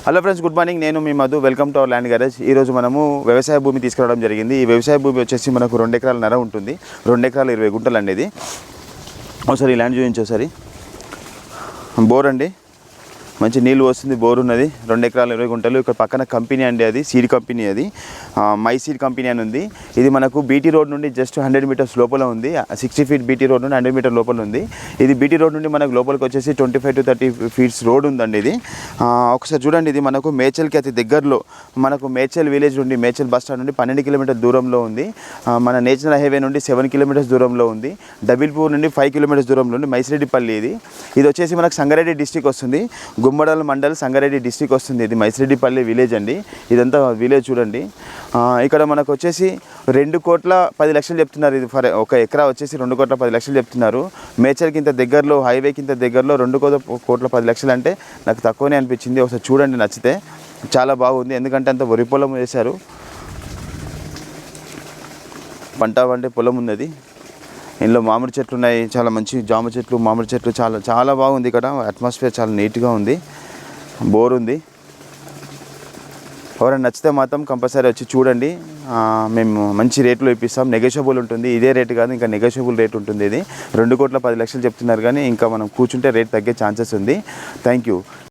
Hello friends, good morning. నేను మీ Madhu. Welcome to our land garage. ఈరోజు మనము వ్యవసాయ భూమి తీసుకురావడం జరిగింది. ఈ వ్యవసాయ భూమి వచ్చేసి మనకు 2 ఎకరాల ఉంటుంది. 2 ఎకరాల 20 గుంటలు అండి. ఇది ఒకసారి ఈ ల్యాండ్ చూపించు. ఒకసారి బోర్ అండి, మంచి నీళ్ళు వస్తుంది. బోర్ ఉన్నది. 2 ఎకరాల 20 గుంటలు. ఇక్కడ పక్కన కంపెనీ అండి, అది సీడ్ కంపెనీ, అది మై సీడ్ కంపెనీ అని ఉంది. ఇది మనకు బీటీ రోడ్ నుండి జస్ట్ 100 మీటర్స్ లోపల ఉంది. 60 ఫీట్ బీటీ రోడ్ నుండి 100 మీటర్ లోపల ఉంది. ఇది బీటీ రోడ్ నుండి మనకు లోపలికి వచ్చేసి 25 to 30 ఫీట్స్ రోడ్ ఉందండి. ఇది ఒకసారి చూడండి. ఇది మనకు మేడ్చల్కి అతి దగ్గరలో, మనకు మేడ్చల్ విలేజ్ నుండి, మేడ్చల్ బస్ స్టాండ్ నుండి 12 కిలోమీటర్ దూరంలో ఉంది. మన నేషనల్ హైవే నుండి 7 కిలోమీటర్స్ దూరంలో ఉంది. డబిల్పూర్ నుండి 5 కిలోమీటర్స్ దూరంలో ఉంది. మైసిరెడ్డిపల్లి. ఇది వచ్చేసి మనకు సంగారెడ్డి డిస్టిక్ వస్తుంది. గుమ్మడల్ మండల్, సంగారెడ్డి డిస్టిక్ వస్తుంది. ఇది మైసిరెడ్డిపల్లి విలేజ్ అండి. ఇదంతా విలేజ్ చూడండి. ఇక్కడ మనకు వచ్చేసి 2,10,00,000 చెప్తున్నారు. ఇది ఫర్ ఒక ఎకరా వచ్చేసి 2,10,00,000 చెప్తున్నారు. మేడ్చల్కి ఇంత దగ్గరలో, హైవేకి ఇంత దగ్గరలో 2,10,00,000 అంటే నాకు తక్కువనే అనిపించింది. ఒకసారి చూడండి, నచ్చితే. చాలా బాగుంది. ఎందుకంటే అంత వరి పొలం వేశారు, పంట వంటి పొలం ఉన్నది. ఇందులో మామిడి చెట్లు ఉన్నాయి, చాలా మంచి జామ చెట్లు, మామిడి చెట్లు, చాలా చాలా బాగుంది. ఇక్కడ అట్మాస్ఫియర్ చాలా నీట్గా ఉంది. బోర్ ఉంది. ఎవరైనా నచ్చితే మాత్రం కంపల్సరీ వచ్చి చూడండి. మేము మంచి రేట్లో ఇప్పిస్తాం. నెగోషియబుల్ ఉంటుంది. ఇదే రేటు కాదు, ఇంకా నెగోషియబుల్ రేట్ ఉంటుంది. ఇది 2,10,00,000 చెప్తున్నారు, కానీ ఇంకా మనం కూర్చుంటే రేట్ తగ్గే ఛాన్సెస్ ఉంది. Thank you.